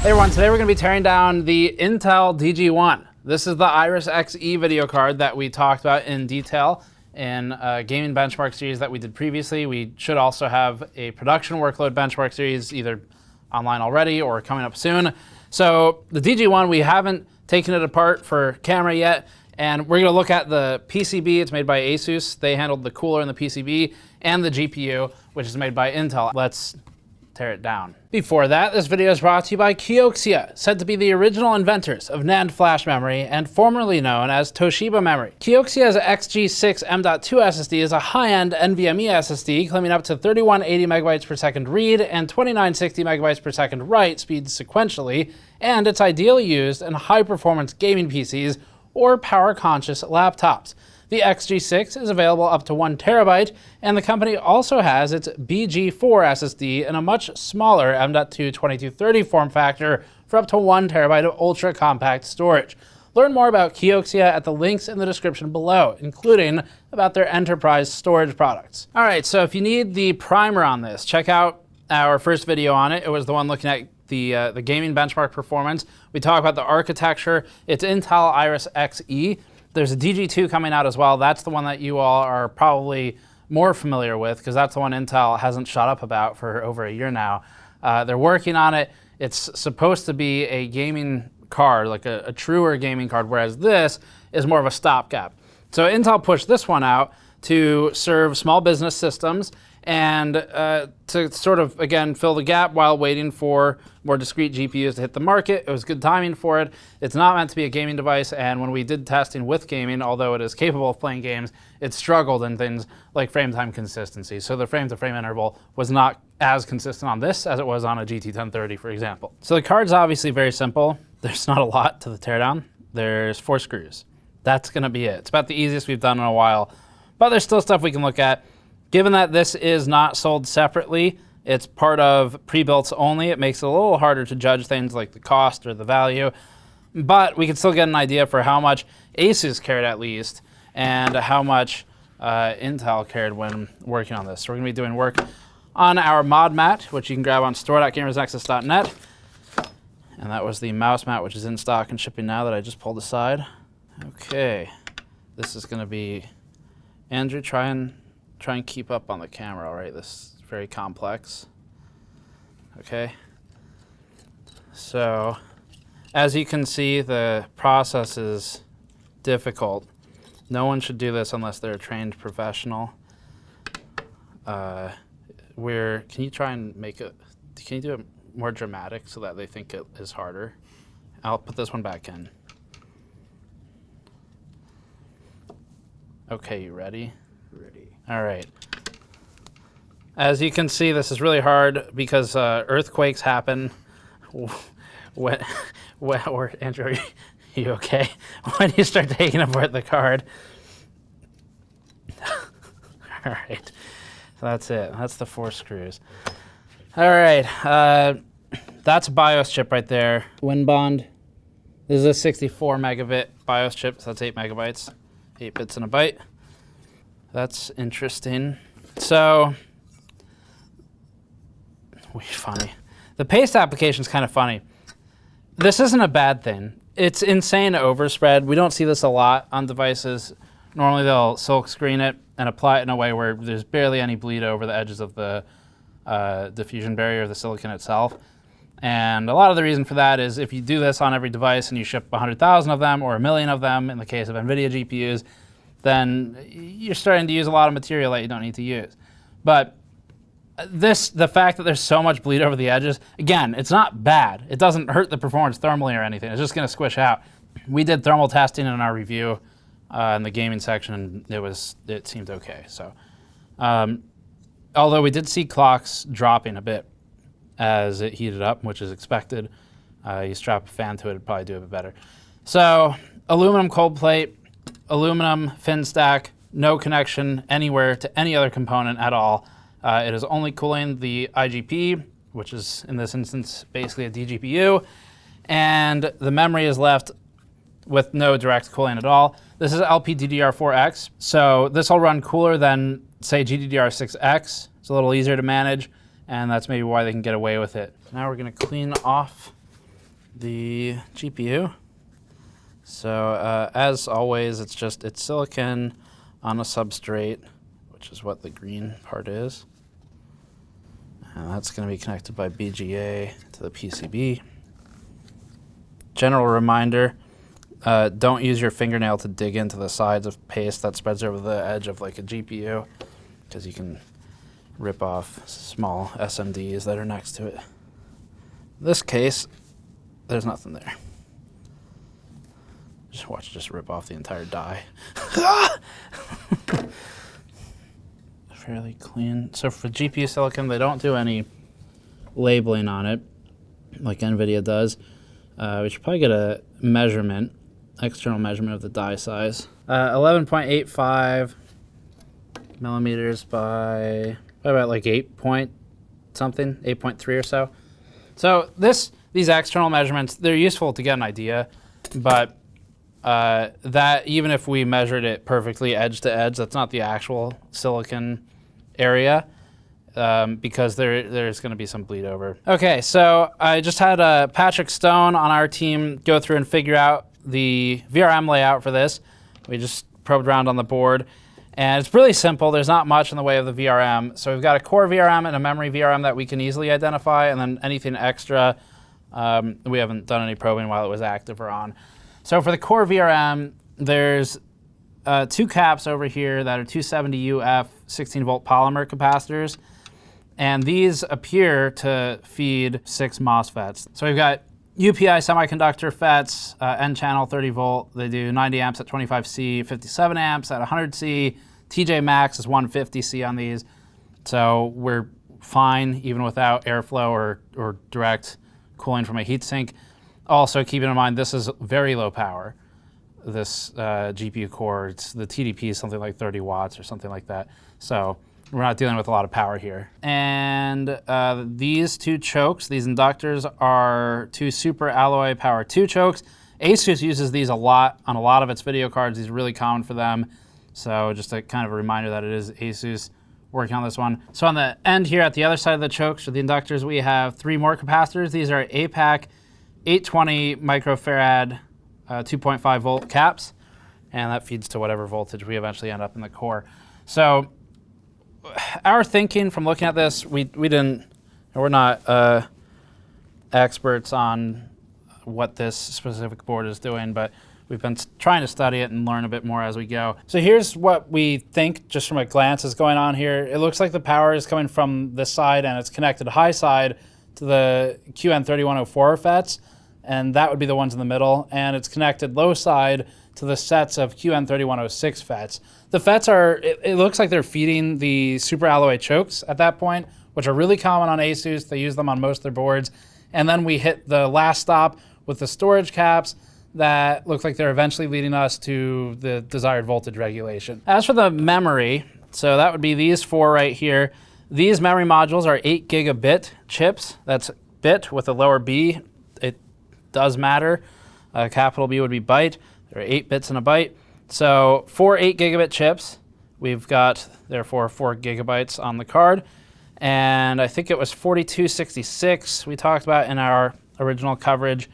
Hey everyone, today we're going to be tearing down the Intel DG1. This is the Iris Xe video card that we talked about in detail in a gaming benchmark series that we did previously. We should also have a production workload benchmark series either online already or coming up soon. So the DG1, we haven't taken it apart for camera yet, and we're going to look at the PCB. It's made by ASUS. They handled the cooler in the PCB, and the GPU, which is made by Intel. Let's tear it down. Before that, this video is brought to you by Kioxia, said to be the original inventors of NAND flash memory and formerly known as Toshiba memory. Kioxia's XG6 M.2 SSD is a high-end NVMe SSD claiming up to 3180 megabytes per second read and 2960 megabytes per second write speeds sequentially, and it's ideally used in high-performance gaming PCs or power-conscious laptops. The XG6 is available up to 1 terabyte, and the company also has its BG4 SSD in a much smaller M.2 2230 form factor for up to 1 terabyte of ultra-compact storage. Learn more about Kioxia at the links in the description below, including about their enterprise storage products. All right, so if you need the primer on this, check out our first video on it. It was the one looking at the gaming benchmark performance. We talk about the architecture. It's Intel Iris Xe. There's a DG2 coming out as well. That's the one that you all are probably more familiar with because that's the one Intel hasn't shut up about for over a year now. They're working on it. It's supposed to be a gaming card, like a truer gaming card, whereas this is more of a stopgap. So Intel pushed this one out to serve small business systems and to sort of, again, fill the gap while waiting for more discrete GPUs to hit the market. It was good timing for it. It's not meant to be a gaming device, and when we did testing with gaming, although it is capable of playing games, it struggled in things like frame time consistency. So the frame-to-frame interval was not as consistent on this as it was on a GT 1030, for example. So the card's obviously very simple. There's not a lot to the teardown. There's 4 screws. That's gonna be it. It's about the easiest we've done in a while, but there's still stuff we can look at. Given that this is not sold separately, it's part of pre-builts only, it makes it a little harder to judge things like the cost or the value, but we can still get an idea for how much ASUS cared at least, and how much Intel cared when working on this. So we're gonna be doing work on our mod mat, which you can grab on store.gamersnexus.net, and that was the mouse mat, which is in stock and shipping now that I just pulled aside. Okay, this is gonna be, Andrew, try and keep up on the camera, all right? This is very complex. Okay. So, as you can see, the process is difficult. No one should do this unless they're a trained professional. Can you try and make it, can you do it more dramatic so that they think it is harder? I'll put this one back in. Okay, you ready? Ready. All right. As you can see, this is really hard because earthquakes happen or Andrew, are you okay? When you start taking apart the card. All right. So that's it. That's the 4 screws. All right. That's a BIOS chip right there. WinBond. This is a 64 megabit BIOS chip, so that's 8 megabytes. 8 bits in a byte. That's interesting. So, funny. The paste application is kind of funny. This isn't a bad thing. It's insane overspread. We don't see this a lot on devices. Normally they'll silk screen it and apply it in a way where there's barely any bleed over the edges of the diffusion barrier of the silicon itself. And a lot of the reason for that is if you do this on every device and you ship 100,000 of them or 1 million of them, in the case of NVIDIA GPUs, then you're starting to use a lot of material that you don't need to use. But the fact that there's so much bleed over the edges, again, it's not bad. It doesn't hurt the performance thermally or anything. It's just gonna squish out. We did thermal testing in our review in the gaming section, and it seemed okay. So, although we did see clocks dropping a bit as it heated up, which is expected. You strap a fan to it, it'd probably do a bit better. So, aluminum cold plate, aluminum fin stack, no connection anywhere to any other component at all. It is only cooling the IGP, which is in this instance basically a DGPU, and the memory is left with no direct cooling at all. This is LPDDR4X, so this will run cooler than, say, GDDR6X. It's a little easier to manage, and that's maybe why they can get away with it. Now we're going to clean off the GPU. So as always, it's silicon on a substrate, which is what the green part is. And that's going to be connected by BGA to the PCB. General reminder, don't use your fingernail to dig into the sides of paste that spreads over the edge of like a GPU, because you can rip off small SMDs that are next to it. In this case, there's nothing there. Just rip off the entire die. Fairly clean. So for GPU silicon, they don't do any labeling on it like NVIDIA does. We should probably get a measurement, external measurement of the die size. 11.85 millimeters by about like 8 point something, 8.3 or so. So these external measurements, they're useful to get an idea, but that even if we measured it perfectly edge to edge, that's not the actual silicon area, because there's going to be some bleed over. Okay, so I just had Patrick Stone on our team go through and figure out the VRM layout for this. We just probed around on the board, and it's really simple. There's not much in the way of the VRM. So we've got a core VRM and a memory VRM that we can easily identify, and then anything extra, we haven't done any probing while it was active or on. So for the core VRM, there's 2 caps over here that are 270 UF 16-volt polymer capacitors, and these appear to feed 6 MOSFETs. So we've got UPI semiconductor FETs, N-channel 30 volt. They do 90 amps at 25C, 57 amps at 100C. TJ Max is 150C on these. So we're fine even without airflow or direct cooling from a heatsink. Also, keeping in mind, this is very low power. This GPU core, the TDP is something like 30 watts or something like that. So we're not dealing with a lot of power here. And these 2 chokes, these inductors, are 2 super alloy power 2 chokes. ASUS uses these a lot on a lot of its video cards. These are really common for them. So just a kind of a reminder that it is ASUS working on this one. So on the end here, at the other side of the chokes, for the inductors, we have 3 more capacitors. These are APAC 820 microfarad 2.5 volt caps, and that feeds to whatever voltage we eventually end up in the core. So our thinking from looking at this, we're not experts on what this specific board is doing, but we've been trying to study it and learn a bit more as we go. So here's what we think just from a glance is going on here. It looks like the power is coming from this side, and it's connected high side to the QN3104 FETs, and that would be the ones in the middle, and it's connected low side to the sets of QN3106 FETs. The FETs are, it looks like they're feeding the super alloy chokes at that point, which are really common on ASUS. They use them on most of their boards. And then we hit the last stop with the storage caps that look like they're eventually leading us to the desired voltage regulation. As for the memory, so that would be these 4 right here. These memory modules are 8 gigabit chips. That's bit with a lower b. It does matter. Capital B would be byte. There are 8 bits in a byte. So 4 8 gigabit chips. We've got, therefore, 4 gigabytes on the card. And I think it was 4266 we talked about in our original coverage.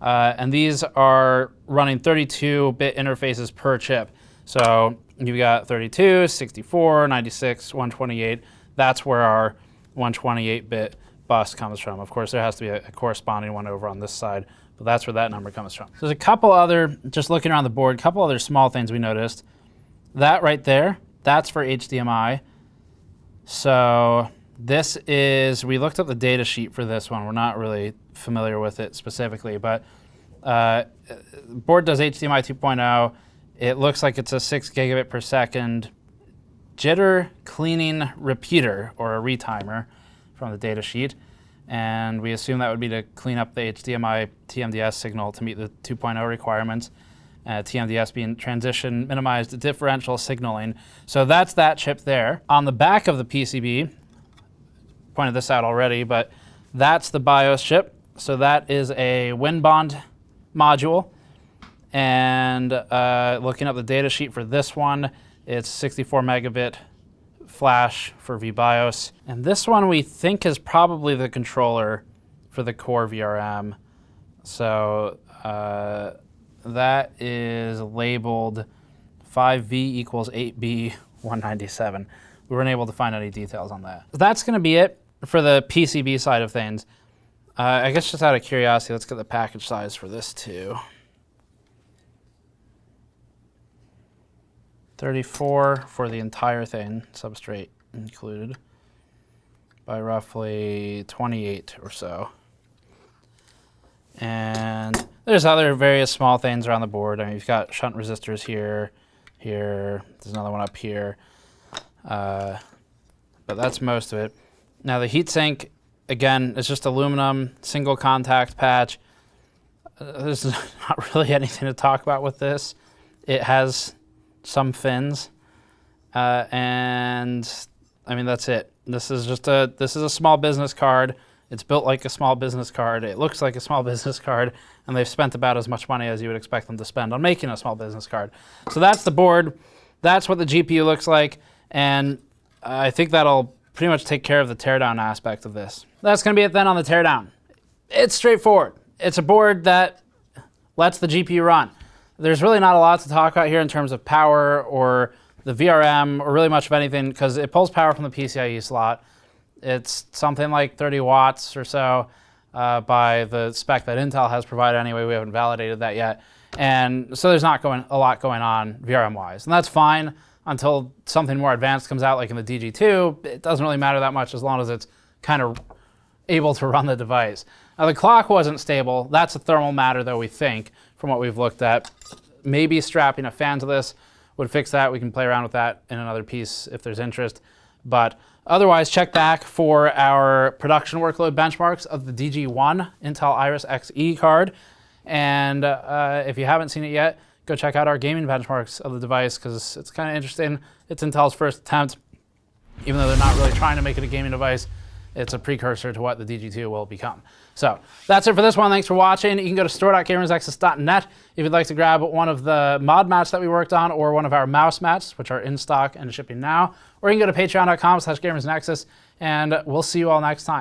And these are running 32-bit interfaces per chip. So you've got 32, 64, 96, 128. That's where our 128-bit bus comes from. Of course, there has to be a corresponding one over on this side, but that's where that number comes from. So there's a couple other, just looking around the board, a couple other small things we noticed. That right there, that's for HDMI. So this is, we looked up the data sheet for this one. We're not really familiar with it specifically, but board does HDMI 2.0. It looks like it's a 6 gigabit per second jitter cleaning repeater, or a retimer, from the data sheet. And we assume that would be to clean up the HDMI TMDS signal to meet the 2.0 requirements. TMDS being transition minimized differential signaling. So that's that chip there. On the back of the PCB, pointed this out already, but that's the BIOS chip. So that is a WinBond module. And looking up the data sheet for this one, it's 64 megabit flash for VBIOS. And this one we think is probably the controller for the core VRM. So that is labeled 5V equals 8B 197. We weren't able to find any details on that. That's going to be it for the PCB side of things. I guess just out of curiosity, let's get the package size for this too. 34 for the entire thing, substrate included, by roughly 28 or so. And there's other various small things around the board. I mean, you've got shunt resistors here, there's another one up here. But that's most of it. Now the heatsink, again, is just aluminum, single contact patch. There's not really anything to talk about with this. It has some fins, and I mean, that's it. This is a small business card. It's built like a small business card. It looks like a small business card, and they've spent about as much money as you would expect them to spend on making a small business card. So that's the board. That's what the GPU looks like, and I think that'll pretty much take care of the teardown aspect of this. That's going to be it then on the teardown. It's straightforward. It's a board that lets the GPU run. There's really not a lot to talk about here in terms of power or the VRM or really much of anything, because it pulls power from the PCIe slot. It's something like 30 watts or so by the spec that Intel has provided anyway. We haven't validated that yet. And so there's not a lot going on VRM-wise. And that's fine until something more advanced comes out, like in the DG2. It doesn't really matter that much as long as it's kind of able to run the device. Now the clock wasn't stable. That's a thermal matter though, we think, from what we've looked at. Maybe strapping a fan to this would fix that. We can play around with that in another piece if there's interest. But otherwise, check back for our production workload benchmarks of the DG1 Intel Iris Xe card. And if you haven't seen it yet, go check out our gaming benchmarks of the device, because it's kind of interesting. It's Intel's first attempt. Even though they're not really trying to make it a gaming device, it's a precursor to what the DG2 will become. So that's it for this one. Thanks for watching. You can go to store.gamersnexus.net if you'd like to grab one of the mod mats that we worked on, or one of our mouse mats, which are in stock and shipping now. Or you can go to patreon.com/gamersnexus, and we'll see you all next time.